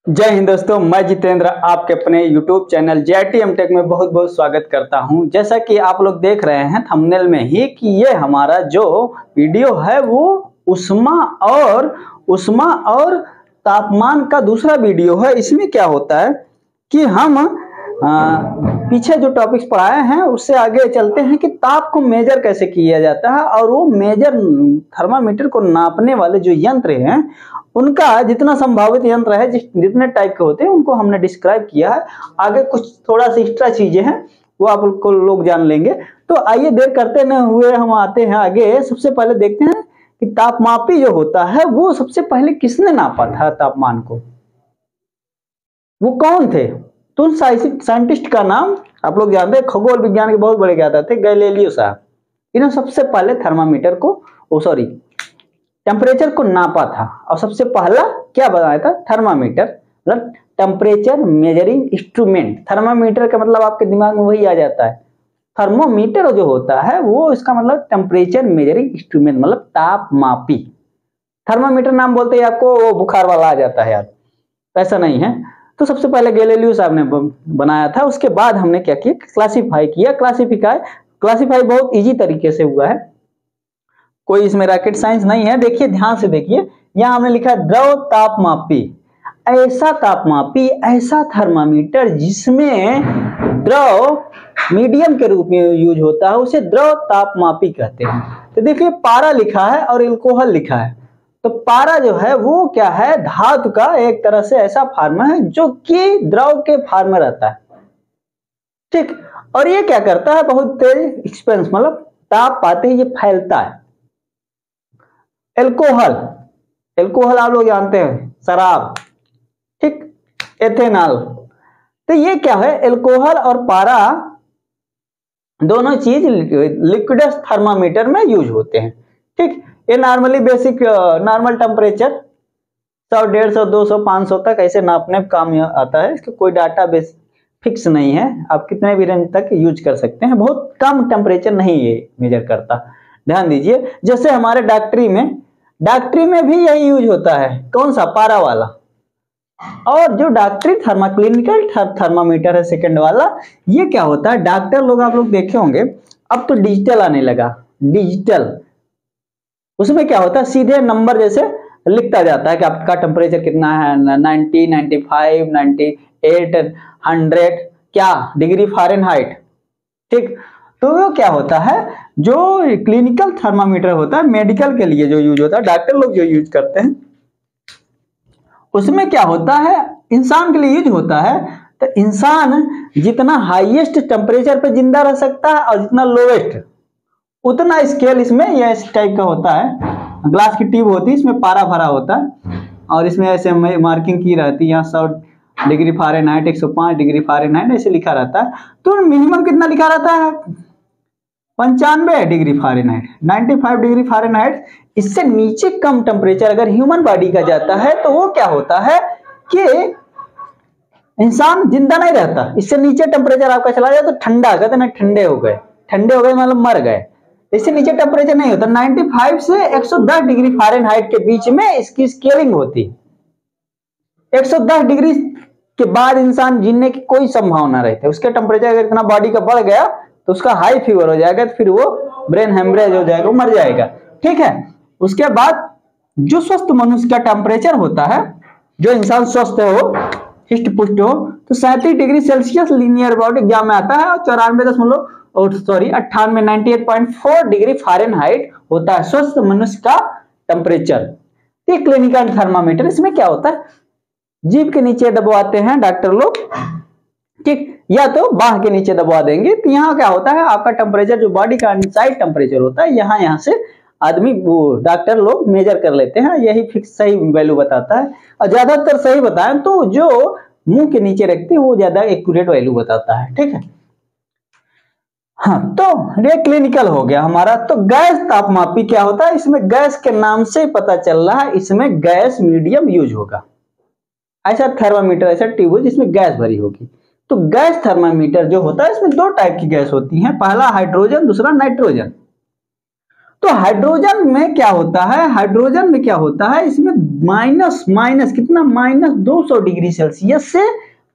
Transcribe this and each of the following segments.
जय हिंद दोस्तों, मैं जितेंद्र आपके अपने YouTube चैनल JITM टेक में बहुत बहुत स्वागत करता हूं। जैसा कि आप लोग देख रहे हैं थंबनेल में ही कि ये हमारा जो वीडियो है वो उष्मा और तापमान का दूसरा वीडियो है। इसमें क्या होता है कि हम पीछे जो टॉपिक्स पढ़ाए हैं उससे आगे चलते हैं कि ताप को मेजर कैसे किया जाता है और वो मेजर थर्मामीटर को नापने वाले जो यंत्र हैं उनका जितना संभावित यंत्र है जितने टाइप के होते हैं उनको हमने डिस्क्राइब किया है। आगे कुछ थोड़ा सी एक्स्ट्रा चीजें हैं वो आप लोग जान लेंगे। तो आइए देर करते न हुए हम आते हैं आगे। सबसे पहले देखते हैं कि तापमापी जो होता है वो सबसे पहले किसने नापा था तापमान को, वो कौन थे? तो उन साइंटिस्ट का नाम आप लोग जानते हैं, खगोल विज्ञान के बहुत बड़े ज्ञाता थे, गैलीलियो साहब। इन्होंने सबसे पहले थर्मामीटर को टेम्परेचर को नापा था और सबसे पहला क्या बनाया था? थर्मामीटर, मतलब टेम्परेचर मेजरिंग इंस्ट्रूमेंट। थर्मामीटर का मतलब आपके दिमाग में वही आ जाता है। थर्मोमीटर जो होता है वो इसका मतलब टेम्परेचर मेजरिंग इंस्ट्रूमेंट, मतलब तापमापी। थर्मामीटर नाम बोलते ही आपको वो बुखार वाला आ जाता है यार, ऐसा नहीं है। तो सबसे पहले गैलीलियो साहब ने बनाया था। उसके बाद हमने क्या किया? क्लासिफाई किया। क्लासिफाई बहुत इजी तरीके से हुआ है, कोई इसमें रॉकेट साइंस नहीं है। देखिए ध्यान से देखिए, यहां हमने लिखा है द्रव तापमापी। ऐसा तापमापी, ऐसा थर्मामीटर जिसमें द्रव मीडियम के रूप में यूज होता है उसे द्रव तापमापी कहते हैं। तो देखिए पारा लिखा है और अल्कोहल लिखा है। तो पारा जो है वो क्या है? धातु का एक तरह से ऐसा फार्मा है जो कि द्रव के फार्म में रहता है, ठीक। और ये क्या करता है? बहुत तेज एक्सपेंस, मतलब ताप पाते ही ये फैलता है। एल्कोहल आप लोग जानते हैं, शराब, ठीक, एथेनॉल। तो ये क्या है? एल्कोहल और पारा दोनों चीज लिक्विड थर्मामीटर में यूज होते हैं, ठीक। ये नॉर्मली बेसिक नॉर्मल टेम्परेचर 100, 150, 200, 500 तक ऐसे नापने काम आता है। इसका कोई डाटा बेस फिक्स नहीं है, आप कितने भी रेंज तक यूज कर सकते हैं। बहुत कम टेम्परेचर नहीं ये मेजर करता, ध्यान दीजिए। जैसे हमारे डॉक्टरी में भी यही यूज होता है, कौन सा? पारा वाला। और जो डॉक्टरी क्लिनिकल थर्मामीटर है सेकंड वाला, ये क्या होता है? डॉक्टर लोग आप लोग देखे होंगे, अब तो डिजिटल आने लगा। डिजिटल उसमें क्या होता है? सीधे नंबर जैसे लिखता जाता है कि आपका टेम्परेचर कितना है, 90, 95, 98, 100 क्या डिग्री फ़ारेनहाइट, ठीक। तो वो क्या होता है? जो क्लिनिकल थर्मामीटर होता है मेडिकल के लिए जो यूज होता है, डॉक्टर लोग जो यूज करते हैं, उसमें क्या होता है? इंसान के लिए यूज होता है। तो इंसान जितना हाईएस्ट टेम्परेचर पे जिंदा रह सकता है और जितना लोवेस्ट, उतना स्केल इसमें ये इस टाइप का होता है। ग्लास की ट्यूब होती है, इसमें पारा भरा होता है और इसमें ऐसे मार्किंग की रहती है। यहाँ 100 डिग्री फ़ारेनहाइट, 105 डिग्री फ़ारेनहाइट ऐसे लिखा रहता है। तो मिनिमम कितना लिखा रहता है? 95 डिग्री फ़ारेनहाइट, 95 डिग्री फ़ारेनहाइट। इससे नीचे कम टेम्परेचर अगर ह्यूमन बॉडी का जाता है तो वो क्या होता है कि इंसान जिंदा नहीं रहता। इससे नीचे टेम्परेचर आपका चला जाए तो ठंडा, कहते ना ठंडे हो गए मतलब मर गए। इससे नीचे टेम्परेचर नहीं होता। 95 से 110 डिग्री फ़ारेनहाइट के बीच में इसकी स्केलिंग होती है। 110 डिग्री के बाद इंसान जीने की कोई संभावना रहती है। उसके टेम्परेचर अगर इतना बॉडी का बढ़ गया तो उसका हाई फीवर हो जाएगा, तो फिर वो ब्रेन हेमरेज हो जाएगा, वो मर जाएगा, ठीक है। उसके बाद जो स्वस्थ मनुष्य का टेम्परेचर होता है, जो इंसान स्वस्थ हो, हिस्ट पुष्ट हो, तो 37 degree Celsius linear about exam में आता है और 98.4 डिग्री फ़ारेनहाइट होता है स्वस्थ मनुष्य का टेम्परेचर। क्लिनिकल थर्मामीटर, इसमें क्या होता है? जीभ के नीचे दबवाते हैं डॉक्टर लोग, ठीक, या तो बाह के नीचे दबवा देंगे। तो यहाँ क्या होता है? आपका टेम्परेचर जो बॉडी का इनसाइड टेम्परेचर होता है, यहाँ से आदमी वो डॉक्टर लोग मेजर कर लेते हैं। यही फिक्स सही वैल्यू बताता है और ज्यादातर सही बताएं तो जो मुंह के नीचे रखते हैं वो ज्यादा एक्यूरेट वैल्यू बताता है, ठीक है। हाँ, तो ये क्लिनिकल हो गया हमारा। तो गैस तापमापी क्या होता है? इसमें गैस के नाम से पता चल रहा है, इसमें गैस मीडियम यूज होगा। ऐसा थर्मामीटर, ऐसा ट्यूब है जिसमें गैस भरी होगी। तो गैस थर्मामीटर जो होता है इसमें दो टाइप की गैस होती है, पहला हाइड्रोजन, दूसरा नाइट्रोजन। तो हाइड्रोजन में क्या होता है, हाइड्रोजन में क्या होता है, इसमें माइनस माइनस कितना, माइनस 200 डिग्री सेल्सियस से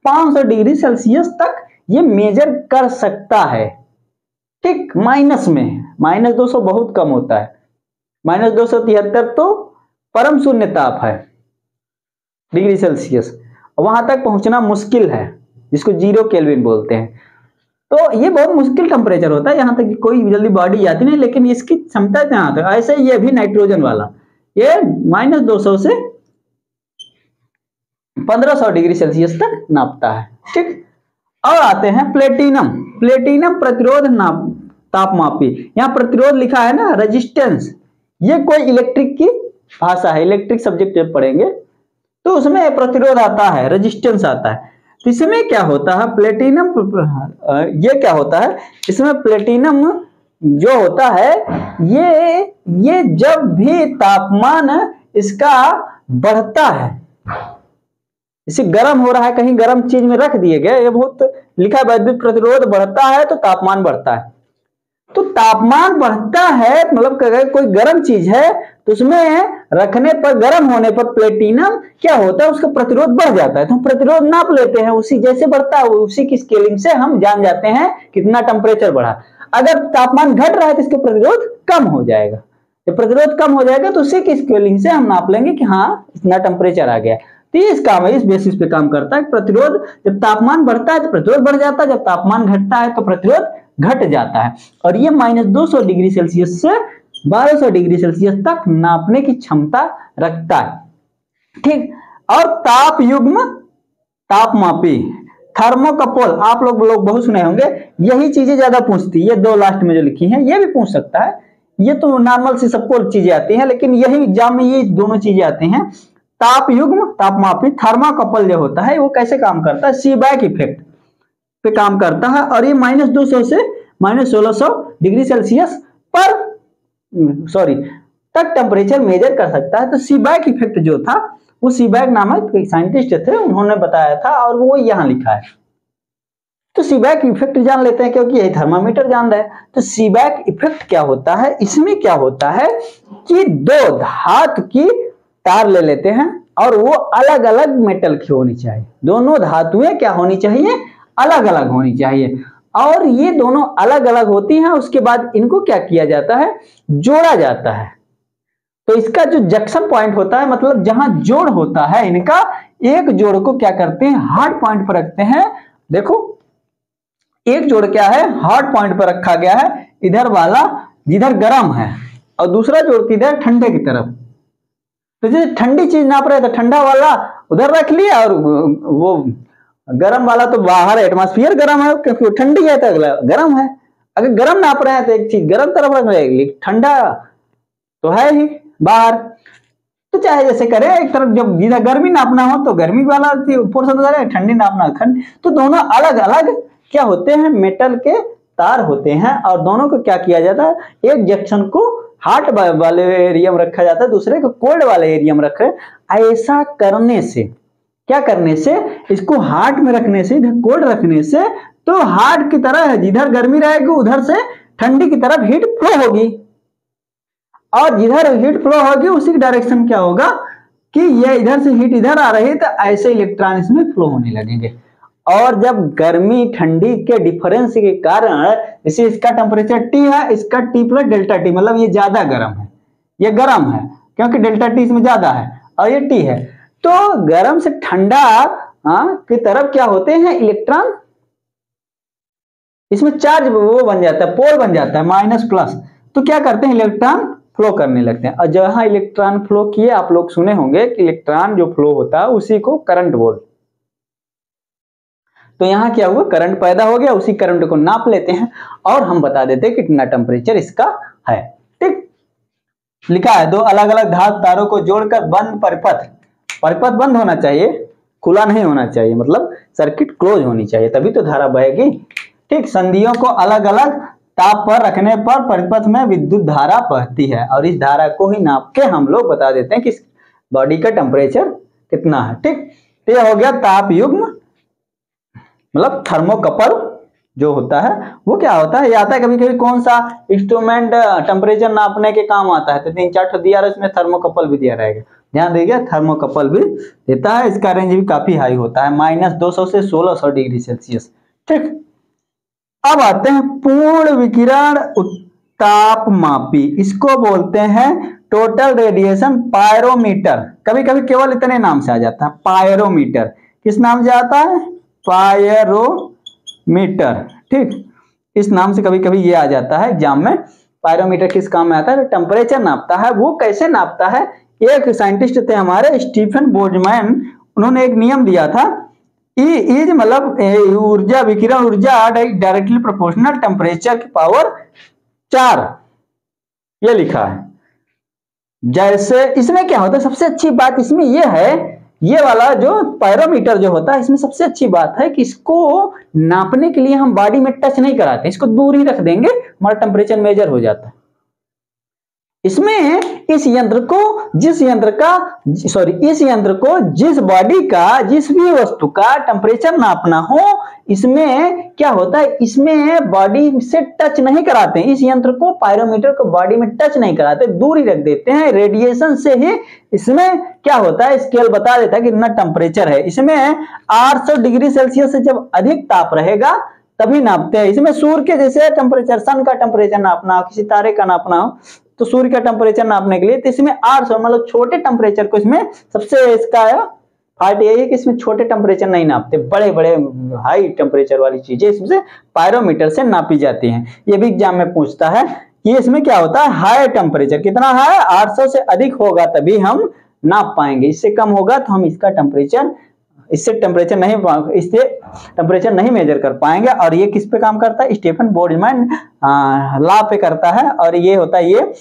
500 डिग्री सेल्सियस तक ये मेजर कर सकता है। ठीक, माइनस में माइनस 200 बहुत कम होता है, माइनस 273 तो परम शून्य ताप है डिग्री सेल्सियस, वहां तक पहुंचना मुश्किल है, जिसको 0 केल्विन बोलते हैं। तो ये बहुत मुश्किल टेम्परेचर होता है, यहाँ तक कि कोई जल्दी बॉडी जाती नहीं, लेकिन इसकी क्षमता यहाँ तक। ऐसे ये भी नाइट्रोजन वाला ये माइनस 200 से 1500 डिग्री सेल्सियस तक नापता है। ठीक, और आते हैं प्लेटिनम। प्लेटिनम प्रतिरोध नाप तापमापी, यहाँ प्रतिरोध लिखा है ना, रेजिस्टेंस, ये कोई इलेक्ट्रिक की भाषा है, इलेक्ट्रिक सब्जेक्ट जब पढ़ेंगे तो उसमें प्रतिरोध आता है, रेजिस्टेंस आता है। तो इसमें क्या होता है, प्लेटिनम, ये क्या होता है, इसमें प्लेटिनम जो होता है ये जब भी तापमान इसका बढ़ता है, इसे गर्म हो रहा है, कहीं गर्म चीज में रख दिए गए, ये बहुत लिखा है, विद्युत प्रतिरोध बढ़ता है तो तापमान बढ़ता है। तो तापमान बढ़ता है मतलब अगर कोई गर्म चीज है तो उसमें रखने पर, गर्म होने पर प्लेटिनम क्या होता है, उसका प्रतिरोध बढ़ जाता है। तो हम प्रतिरोध नाप लेते हैं, उसी जैसे बढ़ता है उसी की स्केलिंग से हम जान जाते हैं कितना टेम्परेचर बढ़ा। अगर तापमान घट रहा है तो इसका प्रतिरोध कम हो जाएगा, जब प्रतिरोध कम हो जाएगा तो उसी की स्केलिंग से हम नाप लेंगे कि हाँ इतना टेम्परेचर आ गया। तो इस काम है, इस बेसिस पे काम करता है। प्रतिरोध जब तापमान बढ़ता है तो प्रतिरोध बढ़ जाता है, जब तापमान घटता है तो प्रतिरोध घट जाता है। और ये माइनस 200 डिग्री सेल्सियस से 1200 डिग्री सेल्सियस तक नापने की क्षमता रखता है। ठीक, और ताप युग्म तापमापी, थर्मोकपल, आप लोग बहुत सुने होंगे, यही चीजें ज्यादा पूछती है, ये दो लास्ट में जो लिखी हैं ये भी पूछ सकता है, ये तो नॉर्मल से सबको चीजें आती हैं, लेकिन यही एग्जाम में ये दोनों चीजें आती हैं। ताप युग्म तापमापी थर्मोकपल जो होता है वो कैसे काम करता है, सीबैक इफेक्ट पे काम करता है, और ये माइनस 200 से माइनस 1600 डिग्री सेल्सियस पर तक टेम्परेचर मेजर कर सकता है। तो सीबैक इफेक्ट जो था वो सीबैक नामक साइंटिस्ट थे, उन्होंने बताया था और वो यहाँ लिखा है। तो सीबैक इफेक्ट जान लेते हैं क्योंकि यही थर्मामीटर जान रहे हैं। तो सीबैक इफेक्ट क्या होता है, इसमें क्या होता है कि दो धातु की तार ले लेते हैं और वो अलग अलग मेटल की होनी चाहिए, दोनों धातुएं क्या होनी चाहिए, अलग अलग होनी चाहिए, और ये दोनों अलग अलग होती हैं। उसके बाद इनको क्या किया जाता है, जोड़ा जाता है। तो इसका जो जंक्शन पॉइंट होता है, मतलब जहां जोड़ होता है इनका, एक जोड़ को क्या करते हैं, हार्ड पॉइंट पर रखते हैं। देखो एक जोड़ क्या है, हार्ड पॉइंट पर रखा गया है, इधर वाला जिधर गर्म है और दूसरा जोड़ किधर, ठंडे की तरफ। तो जैसे ठंडी चीज नाप रहे तो ठंडा वाला उधर रख लिया और वो गर्म वाला तो बाहर, एटमॉस्फेयर गर्म है क्योंकि ठंडी है तो अगला गर्म है। अगर गर्म नाप रहे हैं तो एक चीज गर्म तरफ रख रहे, ठंडा तो है ही बाहर। तो चाहे जैसे करें, एक तरफ जब जिधर गर्मी नापना हो तो गर्मी वाला पोर्शन होता है, ठंडी नापना ठंड। तो दोनों अलग अलग क्या होते हैं, मेटल के तार होते हैं, और दोनों को क्या किया जाता है, एक जंक्शन को हॉट वाले एरिया में रखा जाता है, दूसरे को कोल्ड वाले एरिया में रखे। ऐसा करने से क्या करने से, इसको हार्ट में रखने से, इधर कोल्ड रखने से, तो हार्ट की तरह है, जिधर गर्मी रहेगी उधर से ठंडी की तरफ हीट फ्लो होगी, और जिधर हीट फ्लो होगी उसी की डायरेक्शन क्या होगा कि ये इधर से हीट इधर आ रही है तो ऐसे इलेक्ट्रॉन इसमें फ्लो होने लगेंगे। और जब गर्मी ठंडी के डिफरेंस के कारण, जैसे इसका टेम्परेचर T है, इसका T प्लस डेल्टा T, मतलब ये ज्यादा गर्म है, ये गर्म है क्योंकि डेल्टा T इसमें ज्यादा है और ये T है। तो गर्म से ठंडा की तरफ क्या होते हैं, इलेक्ट्रॉन, इसमें चार्ज वो बन जाता है, पोल बन जाता है माइनस प्लस। तो क्या करते हैं, इलेक्ट्रॉन फ्लो करने लगते हैं। और जहां इलेक्ट्रॉन फ्लो किए, आप लोग सुने होंगे कि इलेक्ट्रॉन जो फ्लो होता है उसी को करंट बोल। तो यहाँ क्या हुआ, करंट पैदा हो गया, उसी करंट को नाप लेते हैं और हम बता देते हैं कितना टेम्परेचर इसका है। ठीक, लिखा है दो अलग अलग धातु तारों को जोड़कर बंद परिपथ बंद होना चाहिए, खुला नहीं होना चाहिए, मतलब सर्किट क्लोज होनी चाहिए, तभी तो धारा बहेगी। ठीक, संधियों को अलग अलग ताप पर रखने पर परिपथ में विद्युत धारा बहती है, और इस धारा को ही नाप के हम लोग बता देते हैं कि बॉडी का टेम्परेचर कितना है। ठीक, तो यह हो गया ताप युग्म मतलब थर्मोकपल जो होता है वो क्या होता है, ये आता है कभी कभी कौन सा इंस्ट्रूमेंट टेम्परेचर नापने के काम आता है, तो 3-4 ठो दिया रहा है, उसमें थर्मोकपल भी दिया रहेगा, ध्यान दीजिए थर्मोकपल भी देता है, इसका रेंज भी काफी हाई होता है, -200 से 1600 डिग्री सेल्सियस। ठीक, अब आते हैं पूर्ण विकिरण तापमापी, इसको बोलते हैं टोटल रेडिएशन पायरोमीटर, कभी कभी केवल इतने नाम से आ जाता है पायरोमीटर, किस नाम से आता है, पायरोमीटर। ठीक, इस नाम से कभी कभी ये आ जाता है एग्जाम में। पायरोमीटर किस काम में आता है, टेम्परेचर नापता है। वो कैसे नापता है, एक साइंटिस्ट थे हमारे स्टीफन बोल्ट्जमैन, उन्होंने एक नियम दिया था, ई इज मतलब ऊर्जा विकिरण ऊर्जा डायरेक्टली प्रोपोर्शनल टेम्परेचर की पावर 4, ये लिखा है। जैसे इसमें क्या होता है, सबसे अच्छी बात इसमें यह है, ये वाला जो पायरोमीटर जो होता है इसमें सबसे अच्छी बात है कि इसको नापने के लिए हम बॉडी में टच नहीं कराते, इसको दूर ही रख देंगे, हमारा टेम्परेचर मेजर हो जाता है। इसमें इस यंत्र को जिस बॉडी का जिस भी वस्तु का टेम्परेचर नापना हो, इसमें क्या होता है, इसमें बॉडी से टच नहीं कराते, इस यंत्र को पायरोमीटर को बॉडी में टच नहीं कराते, दूर ही रख देते हैं। रेडिएशन से ही इसमें क्या होता है, स्केल बता देता है कि कितना टेम्परेचर है। इसमें 800 डिग्री सेल्सियस से जब अधिक ताप रहेगा तभी नापते हैं। इसमें सूर्य के जैसे टेम्परेचर, सन का टेम्परेचर नापना हो, किसी तारे का नापना हो, तो सूर्य का टेम्परेचर नापने के लिए तो इसमें 800 मतलब छोटे टेम्परेचर को, इसमें सबसे इसका फाल्ट यही है कि इसमें छोटे टेम्परेचर नहीं नापते, बड़े बड़े हाई टेम्परेचर वाली चीजें इसमें पायरोमीटर से नापी जाती हैं। ये भी एग्जाम में पूछता है कि इसमें क्या होता है, हाई टेम्परेचर कितना है, 800 से अधिक होगा तभी हम नाप पाएंगे, इससे कम होगा तो हम इसका टेम्परेचर इससे टेम्परेचर नहीं मेजर कर पाएंगे। और ये किस पे काम करता है, स्टीफन बोल्ट्जमैन लॉ पे करता है। और ये होता है ये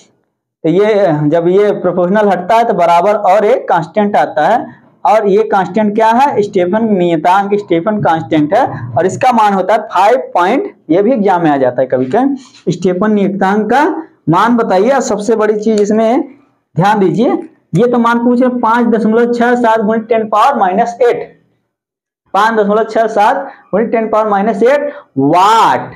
जब ये प्रोपोर्शनल हटता है तो बराबर और एक कांस्टेंट आता है, और ये कांस्टेंट क्या है, स्टीफन नियतांक, स्टीफन कांस्टेंट है, और इसका मान होता है 5 पॉइंट, ये भी एग्जाम में आ जाता है कभी कभी। स्टीफन नियतांक का मान बताइए। सबसे बड़ी चीज इसमें ध्यान दीजिए, ये तो मान पूछ रहे 5.67 × 10⁻⁸, 5.67 × 10⁻⁸ वाट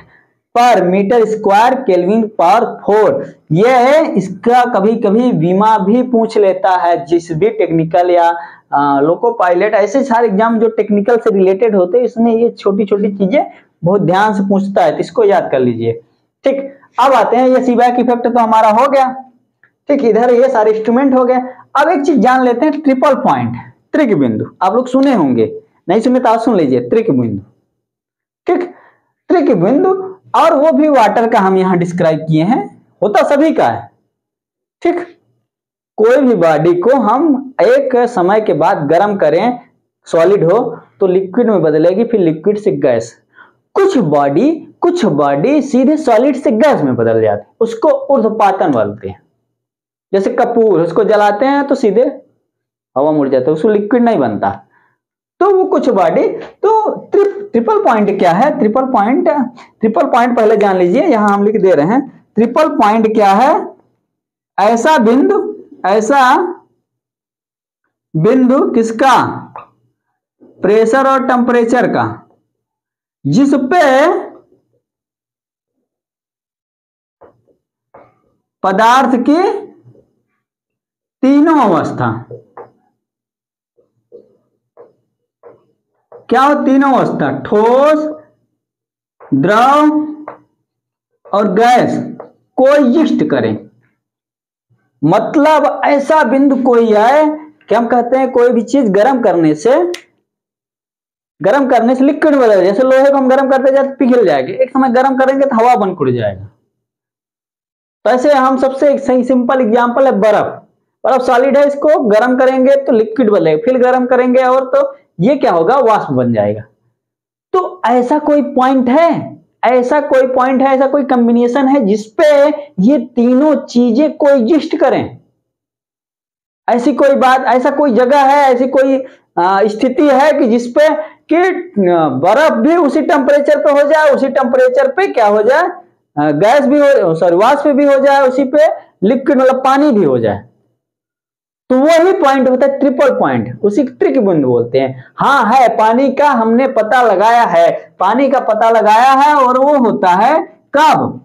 पर मीटर स्क्वायर केल्विन पावर 4। ये है इसका कभी कभी बीमा भी पूछ लेता है, जिस भी टेक्निकल या लोको पायलट, ऐसे सारे एग्जाम जो टेक्निकल से रिलेटेड होते हैं, इसमें ये छोटी छोटी चीजें बहुत ध्यान से पूछता है, तो इसको याद कर लीजिए। ठीक, अब आते हैं, ये सीबैक इफेक्ट तो हमारा हो गया। ठीक, इधर ये सारे इंस्ट्रूमेंट हो गए। अब एक चीज जान लेते हैं, ट्रिपल पॉइंट, त्रिक बिंदु, आप लोग सुने होंगे, नहीं सुने तो आप सुन लीजिए, त्रिक बिंदु। ठीक, त्रिक बिंदु, और वो भी वाटर का हम यहां डिस्क्राइब किए हैं, होता सभी का है। ठीक, कोई भी बॉडी को हम एक समय के बाद गर्म करें, सॉलिड हो तो लिक्विड में बदलेगी, फिर लिक्विड से गैस। कुछ बॉडी सीधे सॉलिड से गैस में बदल जाती है, उसको ऊर्ध्वपातन बोलते हैं। जैसे कपूर, उसको जलाते हैं तो सीधे हवा मुड़ जाता है, उसको लिक्विड नहीं बनता। तो वो कुछ बॉडी, तो ट्रिपल पॉइंट क्या है, ट्रिपल पॉइंट पहले जान लीजिए, यहां हम लिख दे रहे हैं। ट्रिपल पॉइंट क्या है, ऐसा बिंदु किसका, प्रेशर और टेम्परेचर का, जिस पे पदार्थ की तीनों अवस्था, क्या हो, तीनों अवस्था, ठोस, द्रव और गैस कोएग्जिस्ट करें। मतलब ऐसा बिंदु कोई है कि हम कहते हैं कोई भी चीज गर्म करने से लिक्विड बदल जाए। जैसे लोहे को हम गर्म करते जाए तो पिघल जाएगा, एक समय गर्म करेंगे तो हवा बन खुड़ जाएगा। तो ऐसे हम सबसे सही सिंपल एग्जांपल है बर्फ सॉलिड है, इसको गर्म करेंगे तो लिक्विड बनेगा, फिर गर्म करेंगे और तो ये क्या होगा, वाष्प बन जाएगा। तो ऐसा कोई पॉइंट है, ऐसा कोई कॉम्बिनेशन है जिसपे ये तीनों चीजें कोएग्जिस्ट करें। ऐसी कोई बात, ऐसा कोई जगह है, ऐसी कोई स्थिति है कि जिसपे कि बर्फ भी उसी टेम्परेचर पे हो जाए, उसी टेम्परेचर पे क्या हो जाए, गैस भी हो, वाष्प भी हो जाए, उसी पे लिक्विड मतलब पानी भी हो जाए। तो वही पॉइंट होता है ट्रिपल पॉइंट, उसी ट्रिक बिंदु बोलते हैं। हाँ है, पानी का हमने पता लगाया है, पानी का पता लगाया है, और वो होता है कब?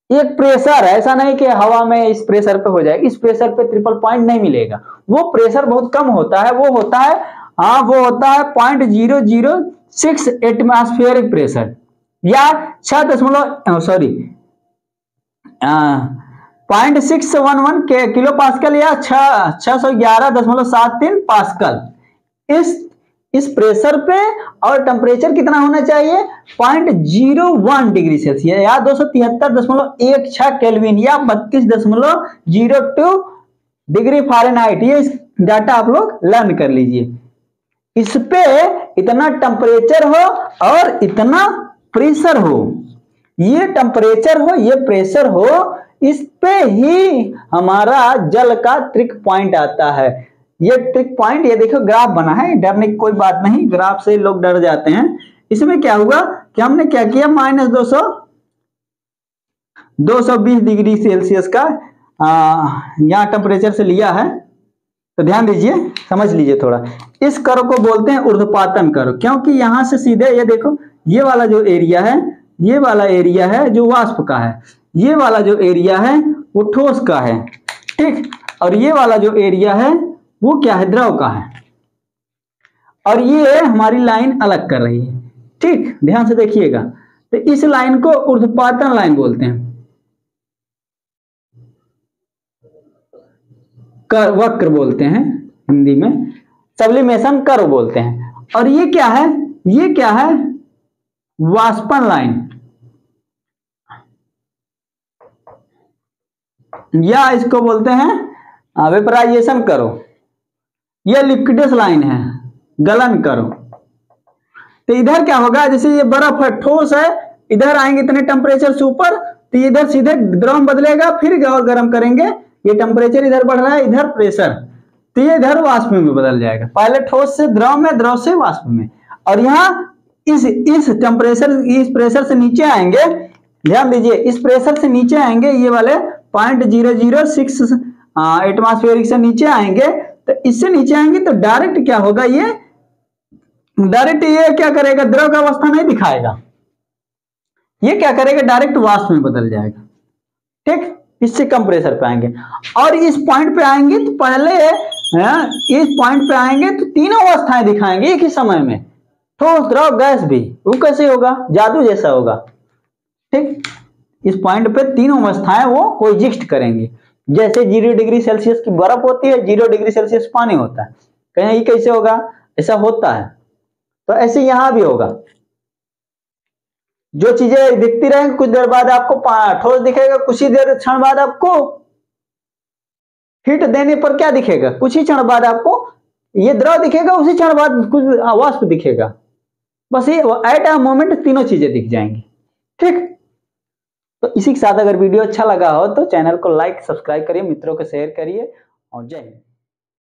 एक प्रेशर है, ऐसा नहीं कि हवा में इस प्रेशर पे हो जाए, इस प्रेशर पे ट्रिपल पॉइंट नहीं मिलेगा, वो प्रेशर बहुत कम होता है, वो होता है वो होता है 0.006 एटमॉस्फेरिक प्रेशर, या 0.611 किलो पास्कल, या 611.73 पास्कल। इस प्रेशर पे और टेम्परेचर कितना होना चाहिए? 0.01 डिग्री सेल्सियस, या 273.16 केल्विन, या 32.02 डिग्री फ़ारेनहाइट। ये डाटा आप लोग लर्न कर लीजिए। इस पे इतना टेम्परेचर हो और इतना प्रेशर हो, ये टेम्परेचर हो, ये प्रेशर हो, इस पे ही हमारा जल का ट्रिक पॉइंट आता है। ये ट्रिक पॉइंट, ये देखो ग्राफ बना है, डरने की कोई बात नहीं, ग्राफ से लोग डर जाते हैं। इसमें क्या हुआ कि हमने क्या किया, -220 डिग्री सेल्सियस का यहाँ टेम्परेचर से लिया है। तो ध्यान दीजिए, समझ लीजिए थोड़ा। इस कर्व को बोलते हैं ऊर्ध्वपातन कर्व, क्योंकि यहां से सीधे ये देखो, ये वाला जो एरिया है, ये वाला एरिया है जो वाष्प का है, ये वाला जो एरिया है वो ठोस का है, ठीक, और ये वाला जो एरिया है वो क्या है, द्रव का है, और ये हमारी लाइन अलग कर रही है, ठीक, ध्यान से देखिएगा। तो इस लाइन को ऊर्ध्वपातन लाइन बोलते हैं, वक्र बोलते हैं हिंदी में, सब्लिमेशन कर्व बोलते हैं। और ये क्या है, ये क्या है, वाष्पन लाइन, या इसको बोलते हैं वेपराइजेशन कर्व। ये लिक्विडस लाइन है, गलन कर्व। तो इधर क्या होगा, जैसे ये बर्फ है, ठोस है, इधर आएंगे इतने टेम्परेचर से ऊपर, तो इधर सीधे द्रव बदलेगा, फिर और गर्म करेंगे, ये टेम्परेचर इधर बढ़ रहा है, इधर प्रेशर, तो ये इधर वाष्प में बदल जाएगा, पहले ठोस से द्रव में, द्रव से वाष्प में। और यहाँ इस टेम्परेचर, इस प्रेशर से नीचे आएंगे, ध्यान दीजिए, इस प्रेशर से नीचे आएंगे, ये वाले 0.006 एटमॉस्फेरिक से नीचे आएंगे, तो इससे नीचे आएंगे तो डायरेक्ट क्या होगा, ये डायरेक्ट ये क्या करेगा, द्रव का अवस्था नहीं दिखाएगा, ये क्या करेगा, डायरेक्ट वाष्प में बदल जाएगा, ठीक, इससे कम प्रेशर पे आएंगे। और इस पॉइंट पे आएंगे तो पहले इस पॉइंट पे आएंगे तो तीनों अवस्थाएं दिखाएंगे एक ही समय में, ठोस, द्रव, गैस भी। वो कैसे होगा, जादू जैसा होगा, ठीक। इस पॉइंट पे तीनों अवस्थाएं वो कोएग्जिस्ट करेंगी, जैसे 0 डिग्री सेल्सियस की बर्फ होती है, 0 डिग्री सेल्सियस पानी होता है, कहें ये कैसे होगा, ऐसा होता है। तो ऐसे यहां भी होगा, जो चीजें दिखती रहेंगी, कुछ देर बाद आपको ठोस दिखेगा, कुछ ही देर क्षण बाद आपको हीट देने पर क्या दिखेगा, कुछ ही क्षण बाद आपको ये द्रव दिखेगा, उसी क्षण बाद कुछ वाष्प दिखेगा, बस ये एट अ मोमेंट तीनों चीजें दिख जाएंगी, ठीक। तो इसी के साथ अगर वीडियो अच्छा लगा हो तो चैनल को लाइक, सब्सक्राइब करिए, मित्रों को शेयर करिए, और जय हिंद।